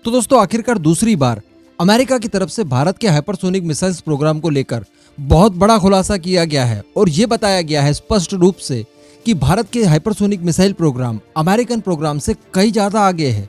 तो दोस्तों आखिरकार दूसरी बार अमेरिका की तरफ से भारत के हाइपरसोनिक मिसाइल्स प्रोग्राम को लेकर बहुत बड़ा खुलासा किया गया है और ये बताया गया है स्पष्ट रूप से कि भारत के hypersonic missile program American program से कई ज्यादा आगे है।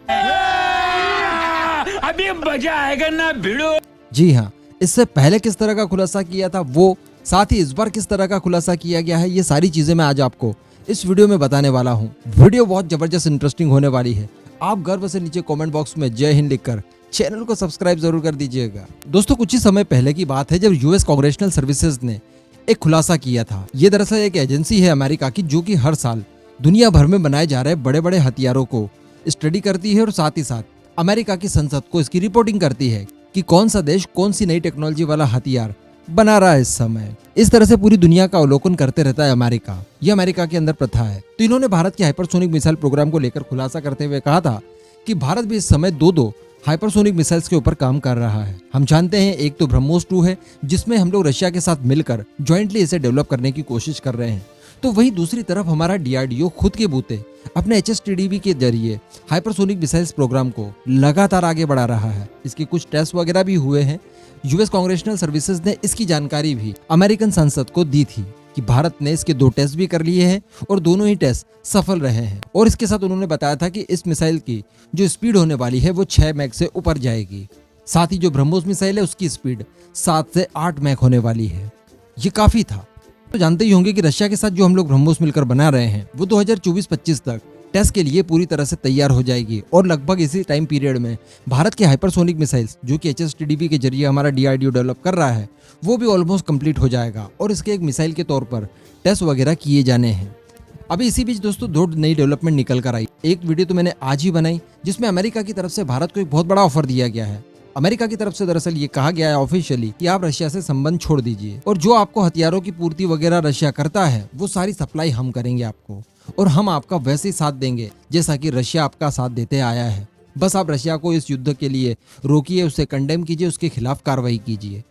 अभी मजा आएगा ना भिड़ो। जी हाँ, इससे पहले किस तरह का खुलासा किया था वो, साथ ही इस बार किस तरह का खुलासा किया गया है, ये सारी चीजें मैं आज आपको इस वीडियो में बताने वाला हूँ। वीडियो बहुत जबरदस्त इंटरेस्टिंग होने वाली है। आप गर्व से नीचे कमेंट बॉक्स में जय हिंद लिखकर चैनल को सब्सक्राइब जरूर कर दीजिएगा। दोस्तों कुछ ही समय पहले की बात है जब यूएस कांग्रेशनल सर्विसेज ने एक खुलासा किया था। ये दरअसल एक एजेंसी है अमेरिका की जो कि हर साल दुनिया भर में बनाए जा रहे बड़े बड़े हथियारों को स्टडी करती है और साथ ही साथ अमेरिका की संसद को इसकी रिपोर्टिंग करती है कि कौन सा देश कौन सी नई टेक्नोलॉजी वाला हथियार बना रहा है इस समय। इस तरह से पूरी दुनिया का अवलोकन करते रहता है अमेरिका। ये अमेरिका के अंदर प्रथा है। तो इन्होंने भारत के हाइपरसोनिक मिसाइल प्रोग्राम को लेकर खुलासा करते हुए कहा था कि भारत भी इस समय दो हाइपरसोनिक मिसाइल्स के ऊपर काम कर रहा है। हम जानते हैं एक तो ब्रह्मोस 2 है जिसमें हम लोग रशिया के साथ मिलकर ज्वाइंटली इसे डेवलप करने की कोशिश कर रहे हैं। तो वहीं दूसरी तरफ हमारा डीआरडीओ खुद के बूते अपने एचएसटीडीबी के जरिए हाइपरसोनिक मिसाइल्स प्रोग्राम को लगातार आगे बढ़ा रहा है। इसके कुछ टेस्ट वगैरह भी हुए हैं। यूएस कांग्रेशनल सर्विसेज ने इसकी जानकारी भी अमेरिकन संसद को दी थी कि भारत ने इसके 2 टेस्ट भी कर लिए हैं और दोनों ही टेस्ट सफल रहे हैं। और इसके साथ उन्होंने बताया था कि इस मिसाइल की जो स्पीड होने वाली है वो 6 मैक से ऊपर जाएगी। साथ ही जो ब्रह्मोस मिसाइल है उसकी स्पीड 7 से 8 मैक होने वाली है। ये काफी था। तो जानते ही होंगे कि रशिया के साथ जो हम लोग ब्रह्मोस मिलकर बना रहे हैं वो 2024-25 तक टेस्ट के लिए पूरी तरह से तैयार हो जाएगी और लगभग इसी टाइम पीरियड में भारत के हाइपरसोनिक मिसाइल्स जो कि एचएसटीडीबी के जरिए हमारा डीआरडीओ डेवलप कर रहा है वो भी ऑलमोस्ट कंप्लीट हो जाएगा और इसके एक मिसाइल के तौर पर टेस्ट वगैरह किए जाने हैं। अभी इसी बीच दोस्तों 2 नई डेवलपमेंट निकल कर आई। एक वीडियो तो मैंने आज ही बनाई जिसमें अमेरिका की तरफ से भारत को एक बहुत बड़ा ऑफर दिया गया है। अमेरिका की तरफ से दरअसल ये कहा गया है ऑफिशियली कि आप रशिया से संबंध छोड़ दीजिए और जो आपको हथियारों की पूर्ति वगैरह रशिया करता है वो सारी सप्लाई हम करेंगे आपको और हम आपका वैसे ही साथ देंगे जैसा कि रशिया आपका साथ देते आया है। बस आप रशिया को इस युद्ध के लिए रोकिए, उसे कंडेम कीजिए, उसके खिलाफ कार्रवाई कीजिए।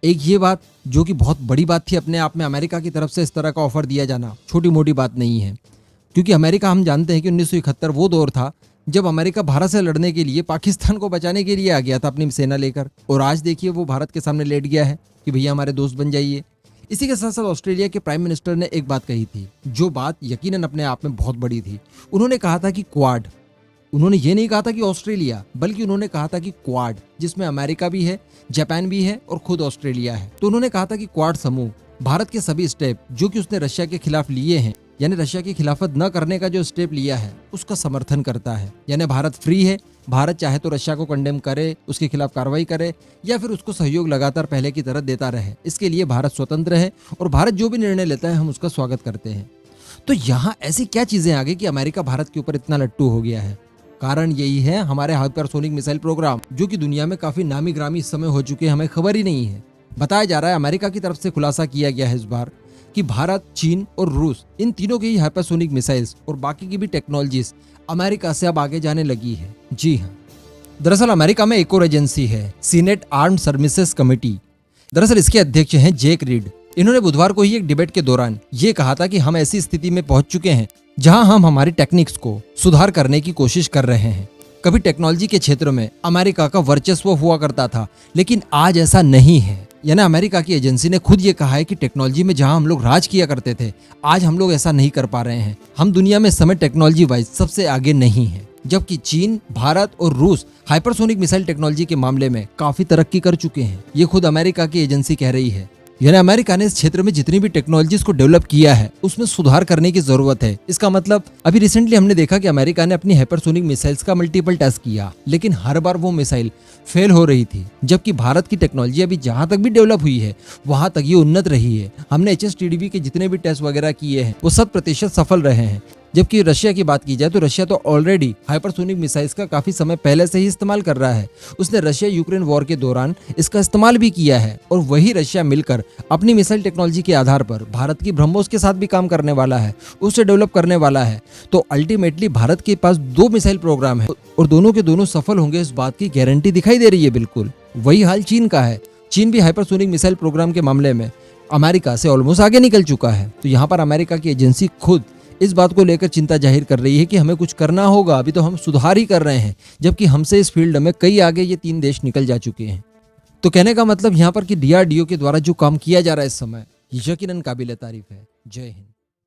एक ये बात जो कि बहुत बड़ी बात थी अपने आप में, अमेरिका की तरफ से इस तरह का ऑफर दिया जाना छोटी मोटी बात नहीं है, क्योंकि अमेरिका हम जानते हैं कि 1971 वो दौर था जब अमेरिका भारत से लड़ने के लिए पाकिस्तान को बचाने के लिए आ गया था अपनी सेना लेकर, और आज देखिए वो भारत के सामने लेट गया है कि भैया हमारे दोस्त बन जाइए। इसी के साथ साथ ऑस्ट्रेलिया के प्राइम मिनिस्टर ने एक बात कही थी जो बात यकीनन अपने आप में बहुत बड़ी थी। उन्होंने कहा था कि क्वाड, उन्होंने ये नहीं कहा था कि ऑस्ट्रेलिया, बल्कि उन्होंने कहा था कि क्वाड, जिसमें अमेरिका भी है, जापान भी है और खुद ऑस्ट्रेलिया है। तो उन्होंने कहा था कि क्वाड समूह भारत के सभी स्टेप जो कि उसने रशिया के खिलाफ लिए हैं, यानी रशिया की खिलाफत न करने का जो स्टेप लिया है उसका समर्थन करता है। यानी भारत फ्री है, भारत चाहे तो रशिया को कंडेम करे, उसके खिलाफ कार्रवाई करे या फिर उसको सहयोग लगातार पहले की तरह देता रहे। इसके लिए भारत स्वतंत्र है और भारत जो भी निर्णय लेता है हम उसका स्वागत करते हैं। तो यहाँ ऐसी क्या चीजें आ गई कि अमेरिका भारत के ऊपर इतना लट्टू हो गया है? कारण यही है हमारे हाइपरसोनिक मिसाइल प्रोग्राम जो कि दुनिया में काफी नामी ग्रामी इस समय हो चुके हैं, हमें खबर ही नहीं है। बताया जा रहा है अमेरिका की तरफ से खुलासा किया गया है इस बार कि भारत, चीन और रूस, इन तीनों के ही हाइपरसोनिक मिसाइल्स और बाकी की भी टेक्नोलॉजीज अमेरिका से अब आगे जाने लगी है। जी हाँ, दरअसल अमेरिका में एक और एजेंसी है, सीनेट आर्म्ड सर्विसेज कमेटी। दरअसल इसके अध्यक्ष हैं जैक रीड। इन्होंने बुधवार को ही एक डिबेट के दौरान ये कहा था कि हम ऐसी स्थिति में पहुंच चुके हैं जहां हम हमारी टेक्निक्स को सुधार करने की कोशिश कर रहे हैं। कभी टेक्नोलॉजी के क्षेत्र में अमेरिका का वर्चस्व हुआ करता था, लेकिन आज ऐसा नहीं है। यानी अमेरिका की एजेंसी ने खुद ये कहा है कि टेक्नोलॉजी में जहां हम लोग राज किया करते थे, आज हम लोग ऐसा नहीं कर पा रहे हैं। हम दुनिया में समय टेक्नोलॉजी वाइज सबसे आगे नहीं है, जबकि चीन, भारत और रूस हाइपरसोनिक मिसाइल टेक्नोलॉजी के मामले में काफी तरक्की कर चुके हैं। ये खुद अमेरिका की एजेंसी कह रही है। यानी अमेरिका ने इस क्षेत्र में जितनी भी टेक्नोलॉजीज को डेवलप किया है उसमें सुधार करने की जरूरत है। इसका मतलब अभी रिसेंटली हमने देखा कि अमेरिका ने अपनी हाइपरसोनिक मिसाइल्स का मल्टीपल टेस्ट किया, लेकिन हर बार वो मिसाइल फेल हो रही थी, जबकि भारत की टेक्नोलॉजी अभी जहां तक भी डेवलप हुई है वहां तक ये उन्नत रही है। हमने एचएसटीडीबी के जितने भी टेस्ट वगैरह किए हैं वो 100% सफल रहे हैं। जबकि रशिया की बात की जाए तो रशिया तो ऑलरेडी हाइपरसोनिक मिसाइल्स का काफी समय पहले से ही इस्तेमाल कर रहा है। उसने रशिया यूक्रेन वॉर के दौरान इसका इस्तेमाल भी किया है और वही रशिया मिलकर अपनी मिसाइल टेक्नोलॉजी के आधार पर भारत की ब्रह्मोस के साथ भी काम करने वाला है, उससे डेवलप करने वाला है। तो अल्टीमेटली भारत के पास 2 मिसाइल प्रोग्राम है और दोनों के दोनों सफल होंगे, इस बात की गारंटी दिखाई दे रही है। बिल्कुल वही हाल चीन का है। चीन भी हाइपरसोनिक मिसाइल प्रोग्राम के मामले में अमेरिका से ऑलमोस्ट आगे निकल चुका है। तो यहाँ पर अमेरिका की एजेंसी खुद इस बात को लेकर चिंता जाहिर कर रही है कि हमें कुछ करना होगा, अभी तो हम सुधार ही कर रहे हैं, जबकि हमसे इस फील्ड में कई आगे ये 3 देश निकल जा चुके हैं। तो कहने का मतलब यहाँ पर कि DRDO के द्वारा जो काम किया जा रहा है इस समय, यकीनन काबिल तारीफ है। जय हिंद।